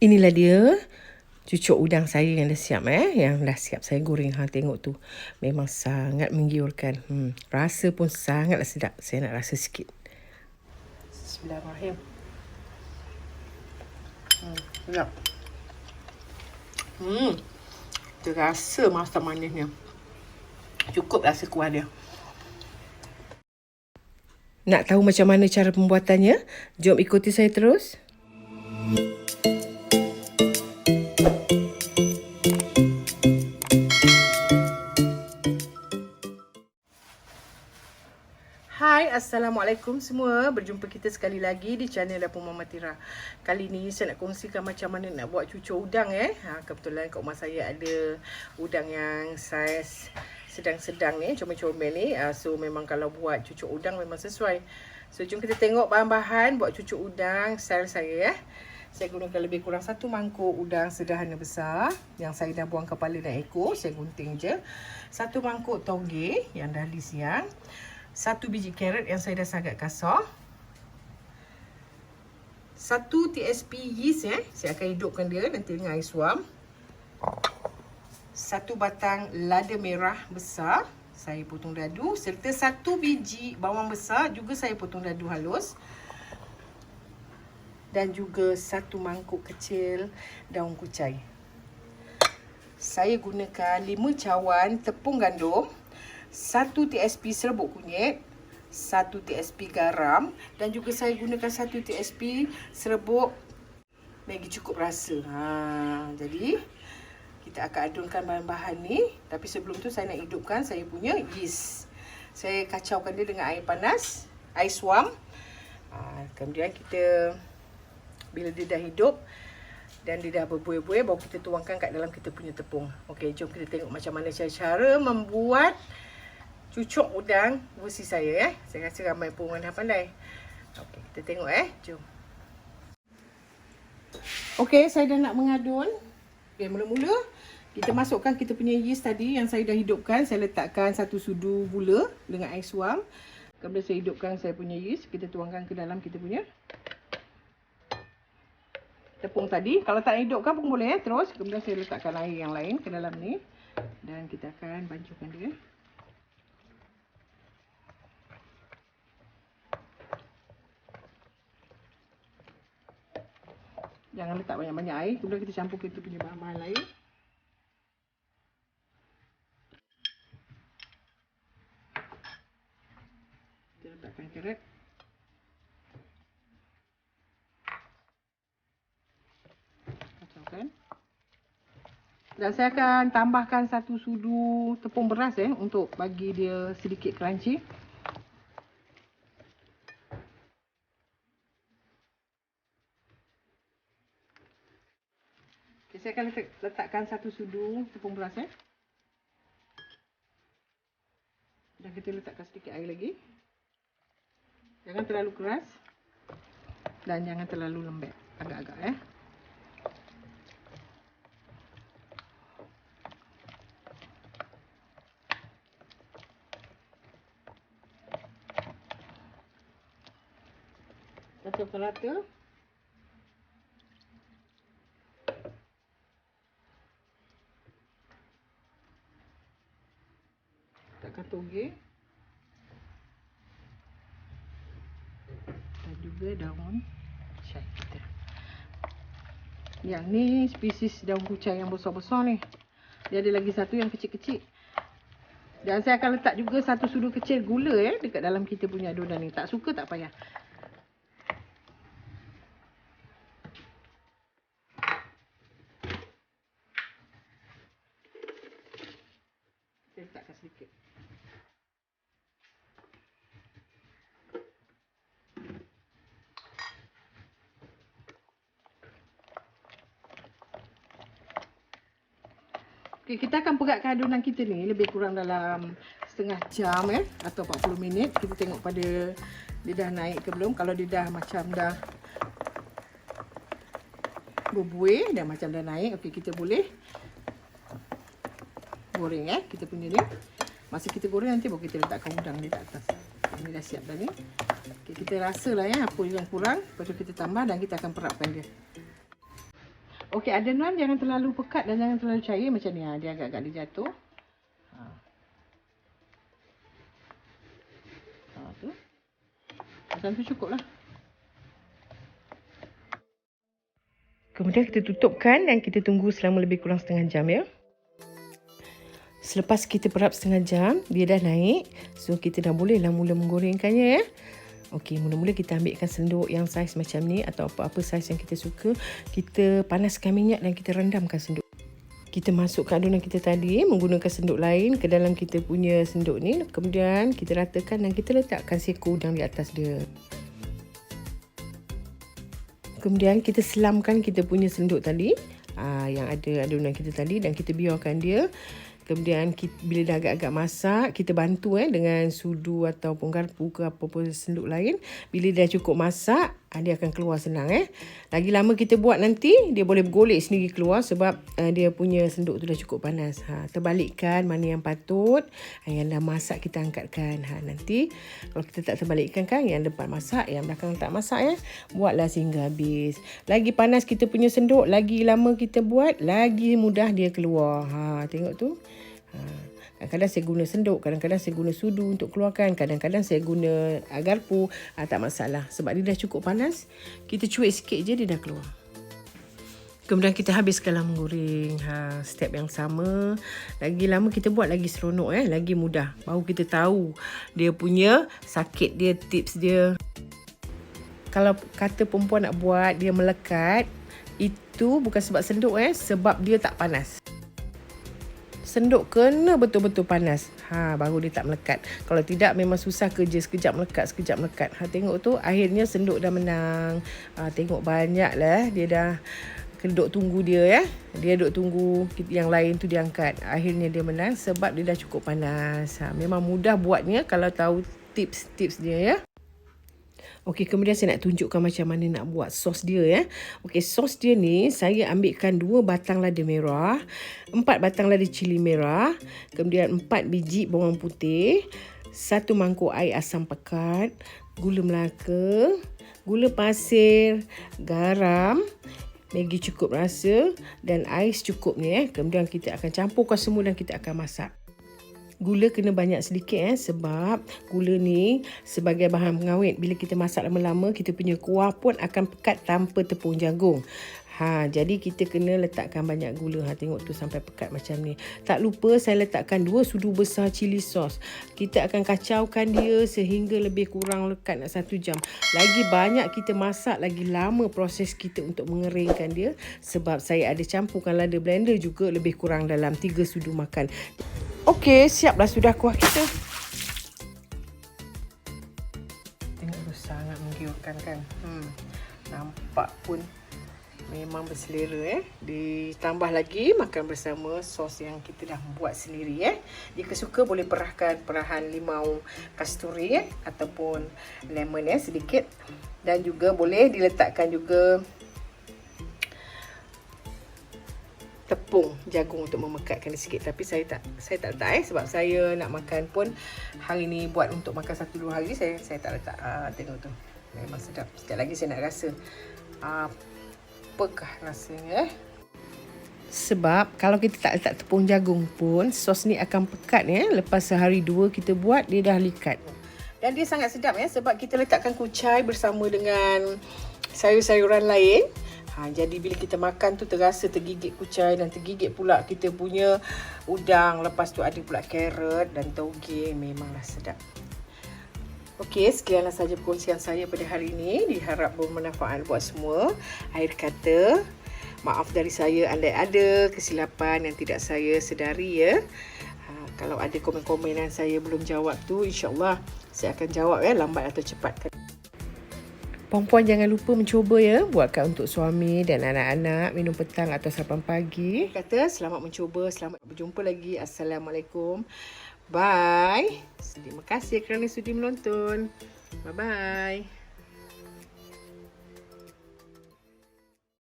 Inilah dia cucuk udang saya yang dah siap Yang dah siap saya goreng. Tengok tu. Memang sangat menggiurkan. Rasa pun sangatlah sedap. Saya nak rasa sikit. Bismillahirrahmanirrahim. Sedap. Terasa masak manisnya. Cukup rasa kuah dia. Nak tahu macam mana cara pembuatannya? Jom ikuti saya terus. Hai, Assalamualaikum semua. Berjumpa kita sekali lagi di channel Dapur Mama Tira. Kali ni saya nak kongsikan macam mana nak buat cucuk udang Kebetulan kat rumah saya ada udang yang saiz sedang-sedang ni, comel-comel ni. So memang kalau buat cucuk udang memang sesuai. So jom kita tengok bahan-bahan buat cucuk udang style saya Saya gunakan lebih kurang 1 mangkuk udang sederhana besar yang saya dah buang kepala dan ekor, saya gunting je. 1 mangkuk toge yang dah disiang. 1 biji carrot yang saya dah sangat kasar. 1 TSP yeast saya akan hidupkan dia nanti dengan air suam. 1 batang lada merah besar saya potong dadu, serta 1 biji bawang besar juga saya potong dadu halus. Dan juga 1 mangkuk kecil daun kucai. Saya gunakan 5 cawan tepung gandum, 1 TSP serbuk kunyit, 1 TSP garam, dan juga saya gunakan 1 TSP serbuk Maggi cukup rasa. Jadi kita akan adunkan bahan-bahan ni. Tapi sebelum tu saya nak hidupkan saya punya yeast. Saya kacaukan dia dengan air panas, air suam. Kemudian kita, bila dia dah hidup dan dia dah berbuih-buih, baru kita tuangkan kat dalam kita punya tepung. Okey, jom kita tengok macam mana cara membuat cucuk udang versi saya Saya rasa ramai pun orang dah pandai. Okey, kita tengok jom. Okey, saya dah nak mengadun. Okey, mula-mula kita masukkan kita punya yeast tadi yang saya dah hidupkan. Saya letakkan 1 sudu gula dengan air suam. Kemudian saya hidupkan saya punya yeast, kita tuangkan ke dalam kita punya tepung tadi. Kalau tak hidupkan pun boleh terus. Kemudian saya letakkan air yang lain ke dalam ni dan kita akan bancuhkan dia. Jangan letak banyak-banyak air. Kemudian kita campur kita punya bahan-bahan lain. Kita letakkan carrot. Kacaukan. Dan saya akan tambahkan 1 sudu tepung beras untuk bagi dia sedikit crunchy. Okay, saya akan letakkan 1 sudu tepung beras Dan kita letakkan sedikit air lagi. Jangan terlalu keras dan jangan terlalu lembek, agak-agak Campurkan rata. Letakkan toge dan juga daun kucai kita. Yang ni spesies daun kucai yang besar-besar ni. Dia ada lagi satu yang kecil-kecil. Dan saya akan letak juga 1 sudu kecil gula dekat dalam kita punya adonan ni. Tak suka tak payah. Saya letakkan sedikit. Okay, kita akan peratkan adunan kita ni lebih kurang dalam setengah jam atau 40 minit. Kita tengok pada dia dah naik ke belum. Kalau dia dah macam dah berbuih dan macam dah naik, okey, kita boleh goreng kita punya ni. Masa kita goreng nanti baru kita letakkan udang di atas. Ini dah siap dah ni. Okay, kita rasalah apa yang kurang, lepas tu kita tambah dan kita akan perapkan dia. Okey, adonan jangan terlalu pekat dan jangan terlalu cair macam ni. Dia agak-agak dia jatuh. Tu. Macam tu cukup lah. Kemudian kita tutupkan dan kita tunggu selama lebih kurang setengah jam ya. Selepas kita perap setengah jam, dia dah naik. So, kita dah bolehlah mula menggorengkannya ya. Okey, mula-mula kita ambilkan senduk yang saiz macam ni atau apa-apa saiz yang kita suka. Kita panaskan minyak dan kita rendamkan senduk. Kita masukkan adonan kita tadi menggunakan senduk lain ke dalam kita punya senduk ni. Kemudian kita ratakan dan kita letakkan seko udang di atas dia. Kemudian kita selamkan kita punya senduk tadi yang ada adonan kita tadi dan kita biarkan dia. Kemudian bila dah agak-agak masak, kita bantu dengan sudu ataupun garpu ke apa-apa senduk lain. Bila dah cukup masak, dia akan keluar senang. Lagi lama kita buat nanti, dia boleh bergolek sendiri keluar sebab dia punya senduk tu dah cukup panas. Terbalikkan mana yang patut, yang dah masak kita angkatkan. Nanti kalau kita tak terbalikkan kan, yang depan masak, yang belakang tak masak buatlah sehingga habis. Lagi panas kita punya senduk, lagi lama kita buat, lagi mudah dia keluar. Tengok tu. Kadang-kadang saya guna senduk, kadang-kadang saya guna sudu untuk keluarkan, kadang-kadang saya guna garpu. Tak masalah sebab dia dah cukup panas. Kita cuik sikit je dia dah keluar. Kemudian kita habiskanlah menggoreng. Step yang sama. Lagi lama kita buat lagi seronok lagi mudah. Baru kita tahu dia punya sakit dia, tips dia. Kalau kata perempuan nak buat dia melekat, itu bukan sebab senduk sebab dia tak panas. Senduk kena betul-betul panas. Baru dia tak melekat. Kalau tidak memang susah kerja. Sekejap melekat, sekejap melekat. Tengok tu akhirnya senduk dah menang. Tengok banyak lah. Dia dah duduk tunggu dia Dia duduk tunggu yang lain tu diangkat. Akhirnya dia menang sebab dia dah cukup panas. Memang mudah buatnya kalau tahu tips-tips dia Okey, kemudian saya nak tunjukkan macam mana nak buat sos dia Okey, sos dia ni saya ambilkan 2 batang lada merah, 4 batang lada cili merah, kemudian 4 biji bawang putih, 1 mangkuk air asam pekat, gula Melaka, gula pasir, garam, Maggi cukup rasa dan air secukupnya Kemudian kita akan campurkan semua dan kita akan masak. Gula kena banyak sedikit sebab gula ni sebagai bahan pengawet. Bila kita masak lama-lama, kita punya kuah pun akan pekat tanpa tepung jagung. Jadi kita kena letakkan banyak gula. Tengok tu sampai pekat macam ni. Tak lupa saya letakkan 2 sudu besar cili sos. Kita akan kacaukan dia sehingga lebih kurang lekat 1 jam. Lagi banyak kita masak, lagi lama proses kita untuk mengeringkan dia. Sebab saya ada campurkan lada blender juga lebih kurang dalam 3 sudu makan. Okey, siaplah sudah kuah kita. Tengok tu sangat menggiurkan kan. Nampak pun memang berselera Ditambah lagi makan bersama sos yang kita dah buat sendiri Jika suka boleh perahan limau kasturi ataupun lemon sedikit. Dan juga boleh diletakkan juga tepung jagung untuk memekatkan sikit. Tapi saya tak letak sebab saya nak makan pun hari ni buat untuk makan 1-2 hari. Saya tak letak. Tengok tu. Memang sedap. Sekejap lagi saya nak rasa. Apakah rasanya Sebab kalau kita tak letak tepung jagung pun sos ni akan pekat Lepas sehari 2 kita buat dia dah likat. Dan dia sangat sedap sebab kita letakkan kucai bersama dengan sayur-sayuran lain. Jadi bila kita makan tu terasa tergigit kucai dan tergigit pula kita punya udang. Lepas tu ada pula carrot dan toge. Memanglah sedap. Okey, sekianlah sahaja perkongsian saya pada hari ini. Diharap bermanfaat buat semua. Akhir kata, maaf dari saya andai ada kesilapan yang tidak saya sedari Kalau ada komen-komen yang saya belum jawab tu, insya-Allah saya akan jawab lambat atau cepat. Perempuan jangan lupa mencuba buatkan untuk suami dan anak-anak minum petang atau sarapan pagi. Kata selamat mencuba, selamat berjumpa lagi. Assalamualaikum. Bye. Terima kasih kerana sudi menonton. Bye-bye.